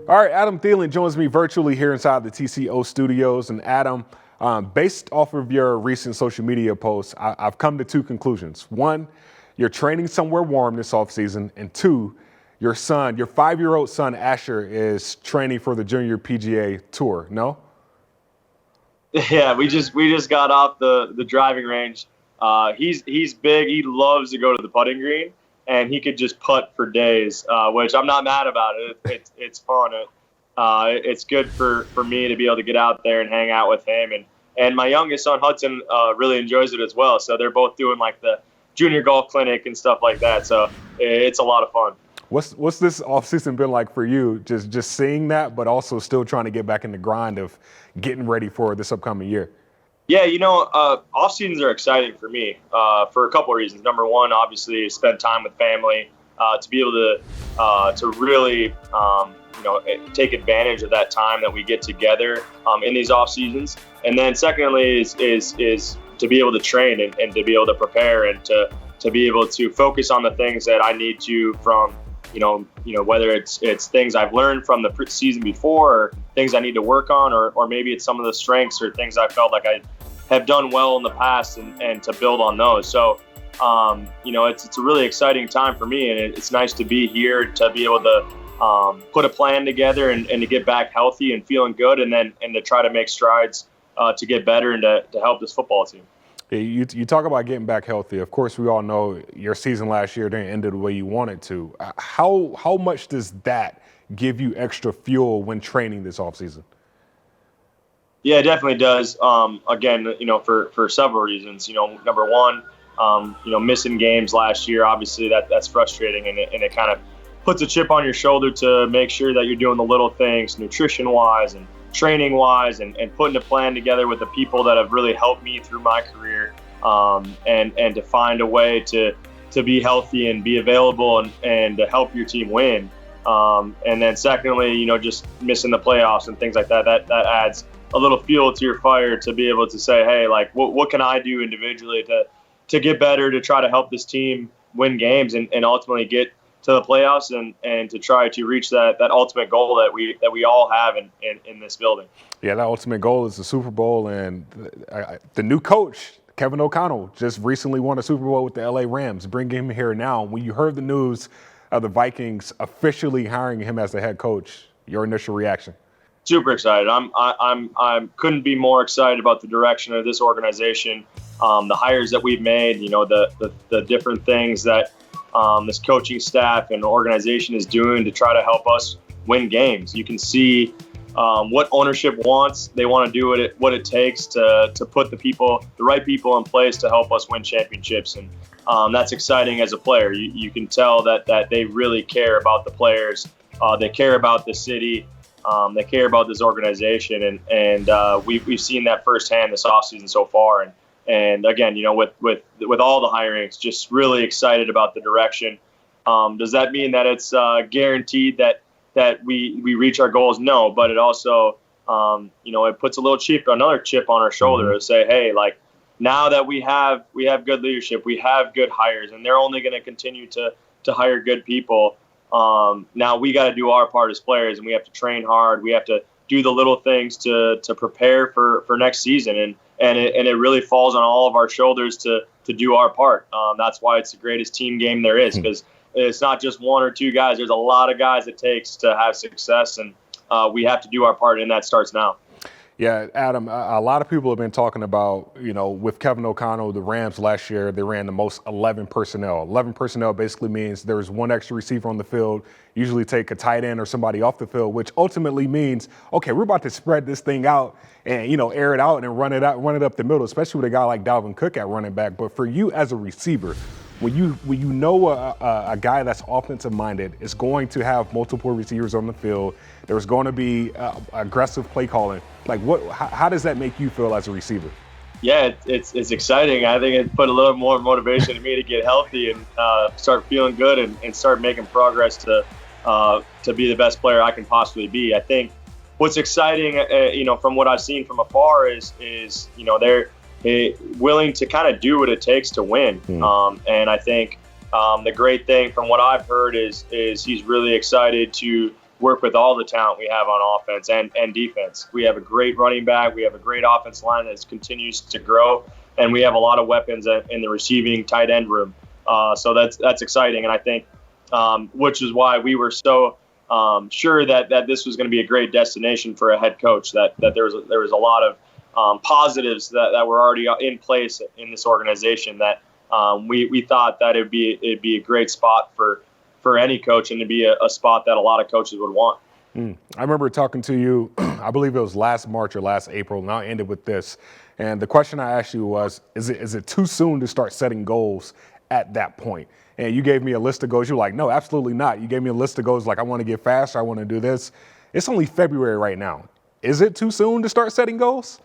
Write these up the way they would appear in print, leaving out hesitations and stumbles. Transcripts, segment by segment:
All right, Adam Thielen joins me virtually here inside the TCO studios. And Adam, based off of your recent social media posts, I've come to two conclusions. One, you're training somewhere warm this offseason. And two, your 5-year-old son, Asher, is training for the Junior PGA Tour, no? Yeah, we just got off the driving range. He's big. He loves to go to the putting green, and he could just putt for days, which I'm not mad about it. It's fun. It's good for me to be able to get out there and hang out with him. And my youngest son, Hudson, really enjoys it as well. So they're both doing like the junior golf clinic and stuff like that. So it's a lot of fun. What's this offseason been like for you, just seeing that, but also still trying to get back in the grind of getting ready for this upcoming year? Yeah, off seasons are exciting for me for a couple of reasons. Number one, obviously, spend time with family, to be able to really take advantage of that time that we get together in these off seasons. And then secondly is to be able to train and to be able to prepare and to be able to focus on the things that I need to from whether it's things I've learned from the season before or things I need to work on, or maybe it's some of the strengths or things I felt like I have done well in the past and to build on those. So, it's a really exciting time for me, and it's nice to be here to be able to put a plan together and to get back healthy and feeling good, and to try to make strides to get better and to help this football team. You talk about getting back healthy. Of course, we all know your season last year didn't end the way you wanted to. How much does that give you extra fuel when training this offseason? Yeah, it definitely does. Again, for several reasons. Number one, missing games last year, obviously that's frustrating, and it kind of puts a chip on your shoulder to make sure that you're doing the little things nutrition-wise and training-wise and putting a plan together with the people that have really helped me through my career, and to find a way to be healthy and be available and to help your team win. And then secondly, just missing the playoffs and things like that adds a little fuel to your fire to be able to say, hey, like what can I do individually to get better, to try to help this team win games and ultimately get to the playoffs and to try to reach that ultimate goal that we all have in this building. Yeah, that ultimate goal is the Super Bowl, and the new coach, Kevin O'Connell, just recently won a Super Bowl with the LA Rams. Bring him here now. When you heard the news of the Vikings officially hiring him as the head coach, your initial reaction? Super excited. I couldn't be more excited about the direction of this organization, the hires that we've made, the different things that this coaching staff and organization is doing to try to help us win games. You can see what ownership wants. They want to do what it takes to put the right people in place to help us win championships. And that's exciting as a player. You can tell that they really care about the players. They care about the city. They care about this organization. And we've seen that firsthand this offseason so far. And again, with all the hirings, just really excited about the direction. Does that mean that it's guaranteed that we reach our goals? No, but it also, it puts another chip on our shoulder to say, hey, like now that we have good leadership, we have good hires, and they're only going to continue to hire good people. Now we got to do our part as players, and we have to train hard. We have to do the little things to prepare for next season. And it really falls on all of our shoulders to do our part. That's why it's the greatest team game there is, because it's not just one or two guys. There's a lot of guys it takes to have success, and we have to do our part, and that starts now. Yeah, Adam, a lot of people have been talking about, with Kevin O'Connell, the Rams last year, they ran the most 11 personnel. 11 personnel basically means there's one extra receiver on the field, usually take a tight end or somebody off the field, which ultimately means, okay, we're about to spread this thing out and, air it out and run it up the middle, especially with a guy like Dalvin Cook at running back. But for you as a receiver, when you know a guy that's offensive minded is going to have multiple receivers on the field, there's going to be aggressive play calling. Like how does that make you feel as a receiver? Yeah, it's exciting. I think it put a little more motivation in me to get healthy and start feeling good and start making progress to be the best player I can possibly be. I think what's exciting, from what I've seen from afar is they're willing to kind of do what it takes to win. And I think the great thing from what I've heard is he's really excited to work with all the talent we have on offense and defense. We have a great running back. We have a great offense line that continues to grow, and we have a lot of weapons in the receiving tight end room. So that's exciting, and I think which is why we were so sure that this was going to be a great destination for a head coach. That there was a lot of positives that were already in place in this organization. That we thought that it'd be a great spot for any coach, and to be a spot that a lot of coaches would want. I remember talking to you, I believe it was last March or last April, and I'll end it with this. And the question I asked you was, is it too soon to start setting goals at that point? And you gave me a list of goals. You're like, no, absolutely not. You gave me a list of goals like, I want to get faster, I want to do this. It's only February right now. Is it too soon to start setting goals?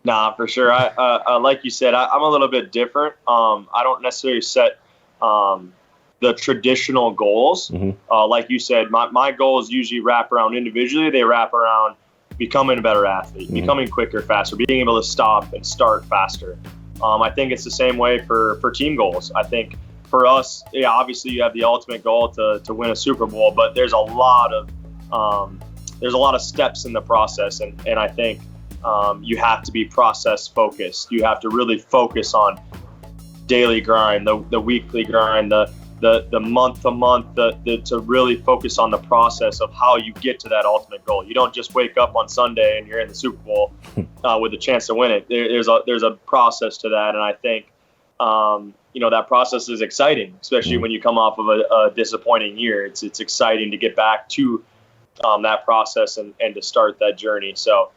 Nah, for sure. I like you said, I'm a little bit different. I don't necessarily set the traditional goals. Like you said, my goals usually wrap around individually. They wrap around becoming a better athlete, becoming quicker, faster, being able to stop and start faster. I think it's the same way for team goals. I think for us, yeah, obviously you have the ultimate goal to win a Super Bowl, but there's a lot of steps in the process, and I think you have to be process focused. You have to really focus on daily grind, the weekly grind, the month to month, to really focus on the process of how you get to that ultimate goal. You don't just wake up on Sunday and you're in the Super Bowl with a chance to win it. There's a process to that, and I think that process is exciting, especially when you come off of a disappointing year. It's exciting to get back to that process and to start that journey. So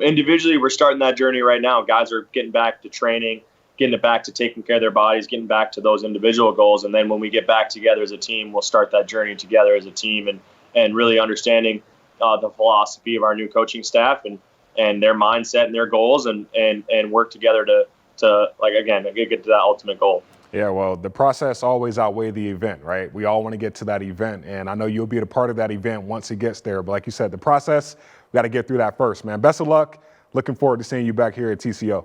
individually, we're starting that journey right now. Guys are getting back to training, getting it back to taking care of their bodies, getting back to those individual goals. And then when we get back together as a team, we'll start that journey together as a team and really understanding the philosophy of our new coaching staff and their mindset and their goals and work together to like, again, get to that ultimate goal. Yeah, well, the process always outweighs the event, right? We all want to get to that event, and I know you'll be a part of that event once it gets there. But like you said, the process, we got to get through that first, man. Best of luck. Looking forward to seeing you back here at TCO.